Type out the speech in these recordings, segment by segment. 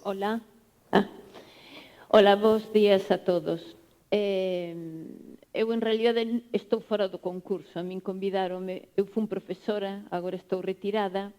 Hola. Hola, bos días a todos. Eu, en realidade, estou fora do concurso. A min convidaronme, eu fui profesora, agora estou retirada,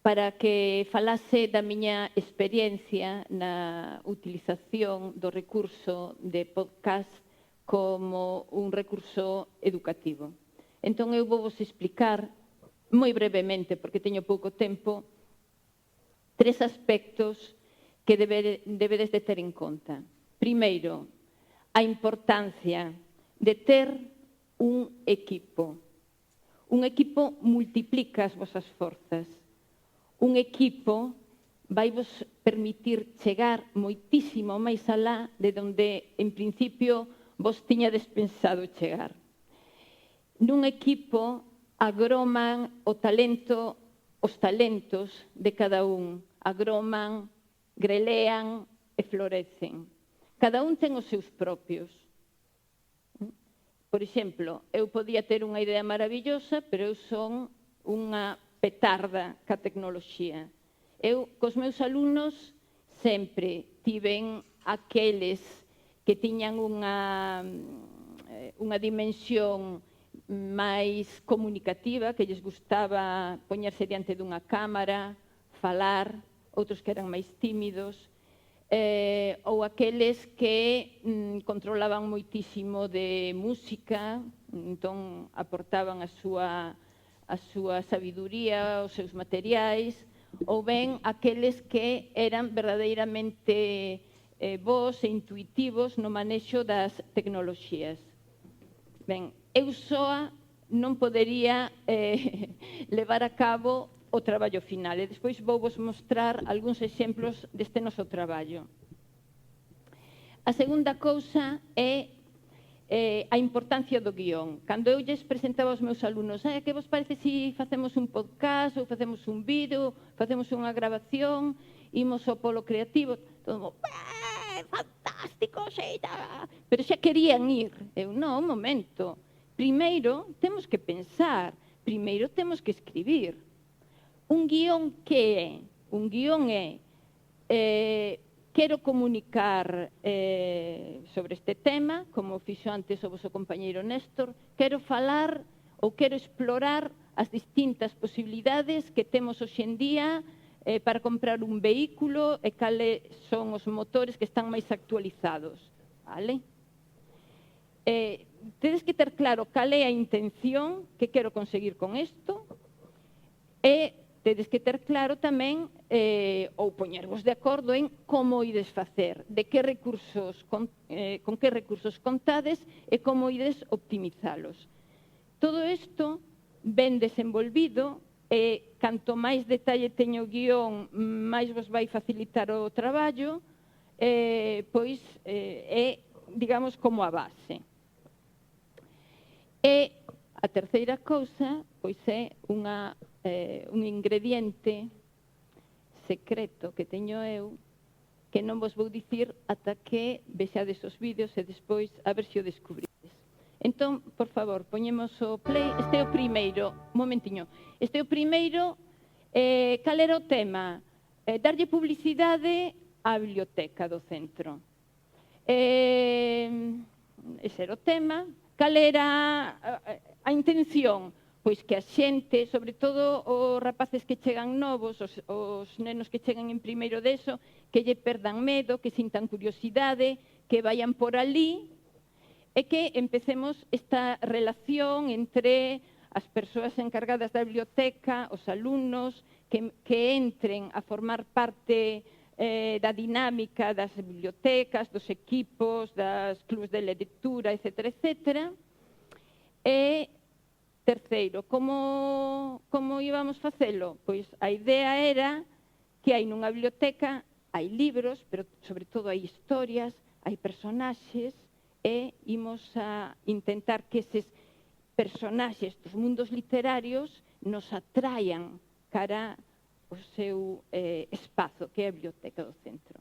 para que falase da miña experiencia na utilización do recurso de podcast como un recurso educativo. Entón, eu vou vos explicar, moi brevemente, porque teño pouco tempo, 3 aspectos que debedes de ter en conta. Primeiro, a importancia de ter un equipo. Un equipo multiplica as vosas forzas. Un equipo vai vos permitir chegar moitísimo máis alá de onde, en principio, vos tiñades pensado chegar. Nun equipo agroman os talentos de cada un. Agroman, grelean e florecen. Cada un ten os seus propios. Por exemplo, eu podía ter unha idea maravillosa, pero eu son unha petarda ca tecnoloxía. Eu, cos meus alumnos, sempre tiven aqueles que tiñan unha dimensión máis comunicativa, que lles gustaba poñerse diante dunha cámara, falar, outros que eran máis tímidos, ou aqueles que controlaban moitísimo de música, entón aportaban a súa sabiduría, os seus materiais, ou ben aqueles que eran verdadeiramente bons e intuitivos no manexo das tecnoloxías. Ben, eu soa non podería levar a cabo o traballo final e despois vou vos mostrar algúns exemplos deste noso traballo. A segunda cousa é a importancia do guión. Cando eu lles presentaba aos meus alumnos, que vos parece se facemos un podcast ou facemos un vídeo, facemos unha grabación, imos ao polo creativo, todo fantástico, xeita, pero xa querían ir. Eu, non, un momento, primeiro temos que pensar, primeiro temos que escribir. Un guión que é? Un guión é quero comunicar sobre este tema, como fixo antes o vosso compañeiro Néstor, quero falar ou quero explorar as distintas posibilidades que temos hoxe en día para comprar un vehículo e cales son os motores que están máis actualizados. Vale? Tedes que ter claro cal é a intención que quero conseguir con isto e tedes que ter claro tamén ou poñervos de acordo en como ides facer, de que recursos, con que recursos contades e como ides optimizalos. Todo isto ben desenvolvido e canto máis detalle teño o guión, máis vos vai facilitar o traballo, pois é, digamos, como a base. E a terceira cousa, pois é un ingrediente secreto que teño eu, que non vos vou dicir ata que vexades os vídeos e despois a ver se o descubrides. Entón, por favor, poñemos o play. Este é o primeiro, un momentiño. Este é o primeiro, cal era o tema? Darlle publicidade á biblioteca do centro. Ese era o tema. Cal era a intención? Pois que a xente, sobre todo os rapaces que chegan novos, os nenos que chegan en primeiro deso, que lle perdan medo, que sintan curiosidade, que vayan por ali e que empecemos esta relación entre as persoas encargadas da biblioteca, os alumnos, que entren a formar parte da dinámica das bibliotecas, dos equipos, das clubes de lectura, etc. E terceiro, como íbamos facelo? Pois a idea era que hai nunha biblioteca, hai libros, pero sobre todo hai historias, hai personaxes, e imos a intentar que eses personaxes dos mundos literarios nos atraian cara ao seu espazo, que é a biblioteca do centro.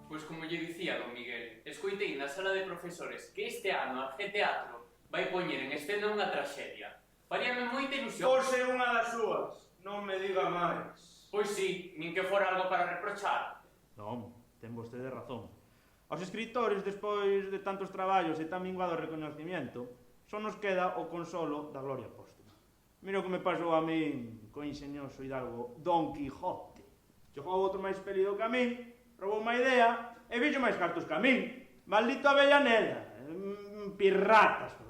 Pois como lle dicía don Miguel, escoitei na sala de profesores que este ano a G Teatro vai poñer en escena unha traxedia. Faríame moita ilusión. Fose unha das súas, non me diga máis. Pois sí, nin que fora algo para reprochar. Non, ten vostede razón. Aos escritores, despois de tantos traballos e tan minguado reconocimiento, só nos queda o consolo da gloria póstuma. Mira o que me pasou a min co ingenioso hidalgo Don Quijote. Chegou outro máis pelido que a min, roubou unha idea e fixo máis cartos que a min. Maldito Avellaneda, pirratas.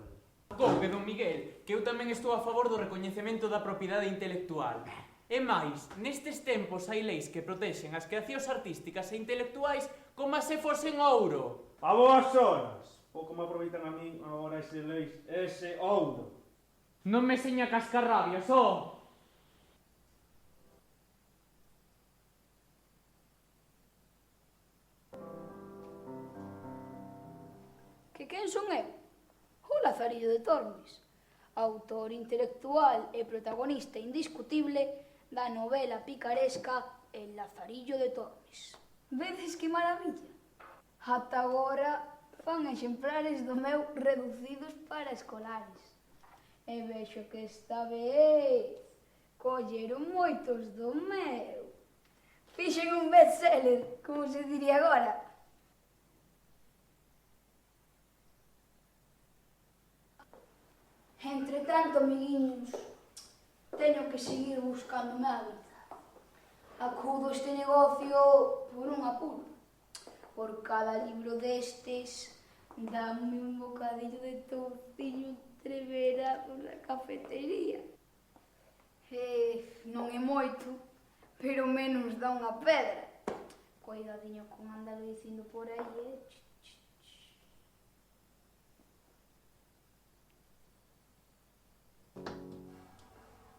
Couve, don Miguel, que eu tamén estou a favor do recoñecemento da propiedade intelectual. E máis, nestes tempos hai leis que protexen as creacións artísticas e intelectuais como se fosen ouro. A boas horas. Pouco me aproveitan a min agora ese ouro. Non me seña cascarrabias, oh! Que quen son eu? O Lazarillo de Tormes, autor intelectual e protagonista indiscutible da novela picaresca El Lazarillo de Tormes. Vedes que maravilla? Ata agora fan exemplares do meu reducidos para escolares. E vexo que esta vez colleron moitos do meu. Fixen un bestseller, como se diría agora. Entre tanto, amiguinhos, teño que seguir buscándome a vida. Acudo a este negocio por un apuro. Por cada libro destes, dame un bocadillo de touciño entrevera pola cafetería. Non é moito, pero menos dá unha pedra. Cuidadiño con andalo dicindo por aí,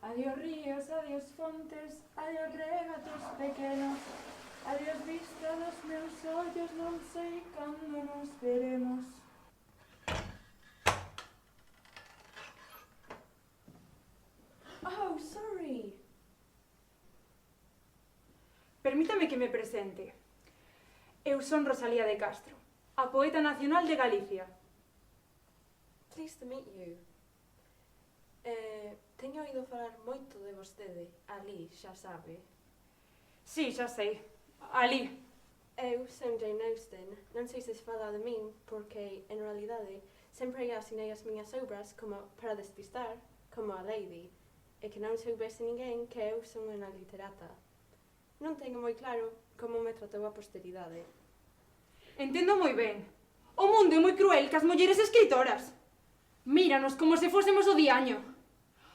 Adiós ríos, adiós fontes, adiós regatos pequenos, adiós vista dos meus ollos, non sei cando nos veremos. Oh, sorry. Permítame que me presente. Eu son Rosalía de Castro, a poeta nacional de Galicia. Pleased to meet you. Teño oído falar moito de vostede, ali, xa sabe. Sí, xa sei. Ali. Eu son Jane Austen, non sei se se fala de min, porque, en realidade, sempre asinei as miñas obras como para despistar, como a Lady, e que non soubese ninguén que eu son unha literata. Non teño moi claro como me tratou a posteridade. Entendo moi ben. O mundo é moi cruel cas mulleres escritoras. Míranos como se fósemos o diaño.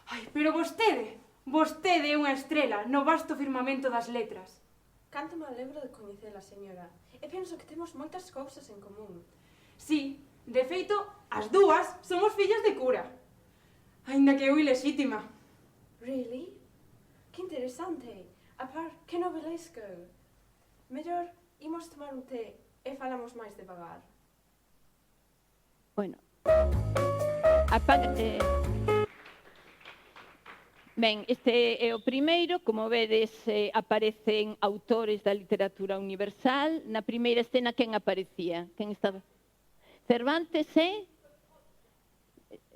Ai, pero vostede é unha estrela no vasto firmamento das letras. Canto me alegro de coñecela, señora, e penso que temos moitas cousas en común. Sí, de feito, as dúas somos fillas de cura. Aínda que eu ilexítima. Really? Que interesante. A par, que novelesco. Mellor, imos tomar un té e falamos máis devagar. Bueno, ben, este é o primeiro, como vedes, aparecen autores da literatura universal. Na primeira escena, quen aparecía? Quen estaba? Cervantes e?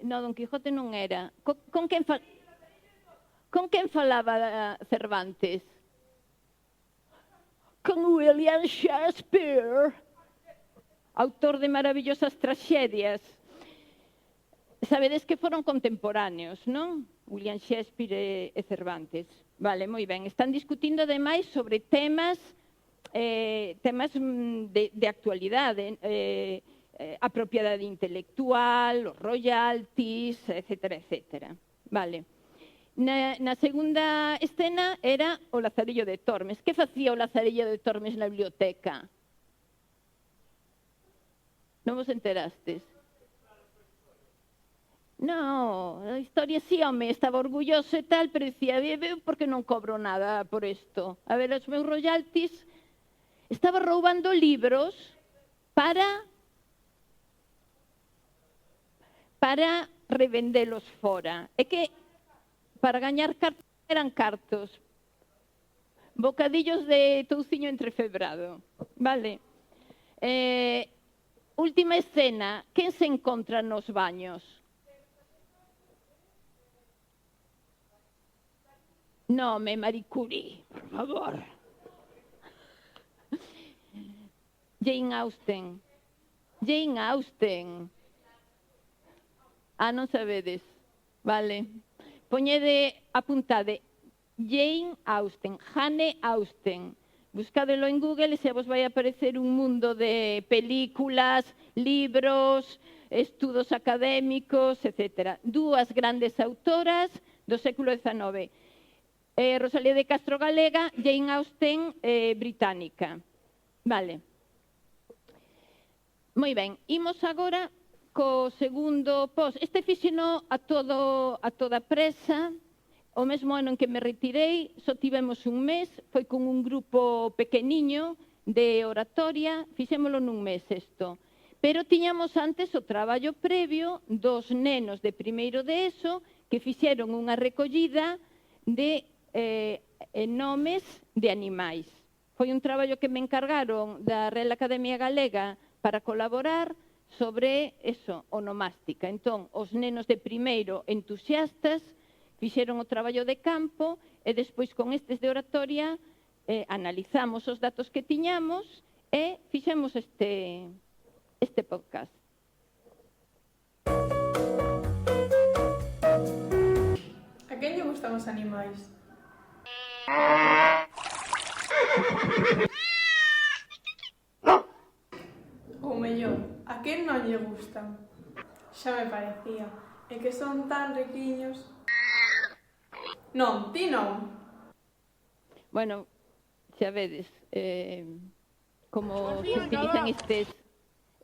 No, Don Quijote non era. Con quen falaba Cervantes? Con William Shakespeare, autor de maravillosas traxedias. Sabedes que foron contemporáneos, non? William Shakespeare e Cervantes. Vale, moi ben. Están discutindo ademais sobre temas de actualidade, a propiedade intelectual, os royalties, etcétera, etcétera. Vale. Na segunda escena era o Lazarillo de Tormes. Que facía o Lazarillo de Tormes na biblioteca? Non vos enterastes? No, a historia sí, home, estaba orgulloso e tal, pero dicía, porque non cobro nada por isto. A ver, os meus royalties, estaba roubando libros para revendelos fora. É que para gañar cartos eran cartos. Bocadillos de touciño entrefebrado. Vale. Última escena, quen se encontra nos baños? Nome, Marie Curie, por favor. Jane Austen. Jane Austen. Non sabedes. Vale. Poñede, apuntade, Jane Austen, Jane Austen. Buscádelo en Google e se vos vai aparecer un mundo de películas, libros, estudos académicos, etc. Dúas grandes autoras do século XIX. Rosalía de Castro galega, Jane Austen británica. Vale. Moi ben, imos agora co segundo post. Este fixeno a toda presa. O mesmo ano en que me retirei, só tivemos un mes, foi con un grupo pequeniño de oratoria, fixémolo nun mes isto. Pero tiñamos antes o traballo previo dos nenos de primeiro de ESO que fixeron unha recollida de nomes de animais. Foi un traballo que me encargaron da Real Academia Galega para colaborar sobre eso, onomástica. Entón, os nenos de primeiro entusiastas fixeron o traballo de campo e despois con estes de oratoria analizamos os datos que tiñamos e fixemos este podcast. A quen lle gustan os animais? Ou mellor, a quen non lle gustan? Xa me parecía. É que son tan riquiños. Non, ti non. Bueno, xa vedes, como se utilizan estes...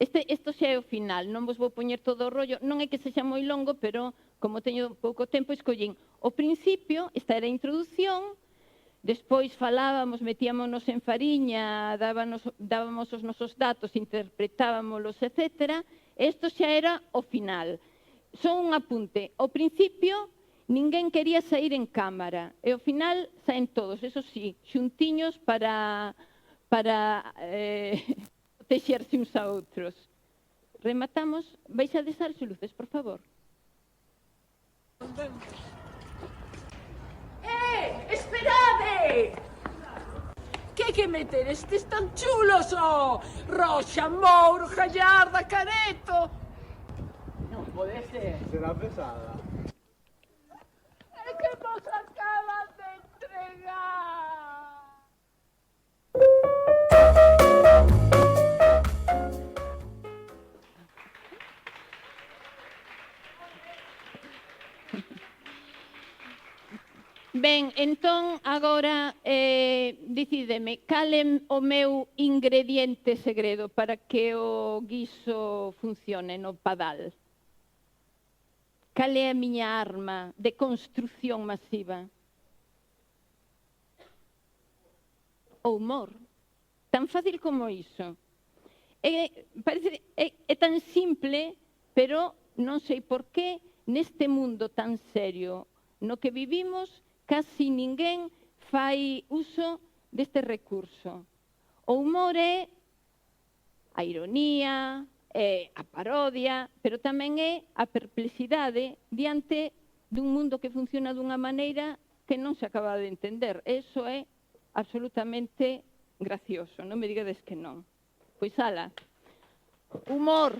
Isto xa é o final, non vos vou poñer todo o rollo, non é que sexa moi longo, pero como teño pouco tempo, escollín o principio, esta era a introdución, despois falábamos, metíamonos en fariña, dábamos os nosos datos, interpretábamos, etc. Isto xa era o final. Só un apunte. O principio, ninguén quería sair en cámara, e ao final saen todos, eso sí, xuntiños para protexerse uns a outros. Rematamos. Vais a desarse luces, por favor. Esperade! Que meter estes tan chulos, Roxa, Mouro, Gallarda, Careto? Non pode ser. Será pesada. É que nos acaban de entregar. Ben, entón, agora dicídeme, cal é o meu ingrediente segredo para que o guiso funcione no padal? Cal é a miña arma de construción masiva? O humor. Tan fácil como iso. É tan simple, pero non sei por qué neste mundo tan serio no que vivimos casi ninguén fai uso deste recurso. O humor é a ironía, é a parodia, pero tamén é a perplexidade diante dun mundo que funciona dunha maneira que non se acaba de entender. Eso é absolutamente gracioso, non me digades que non. Pois ala, humor.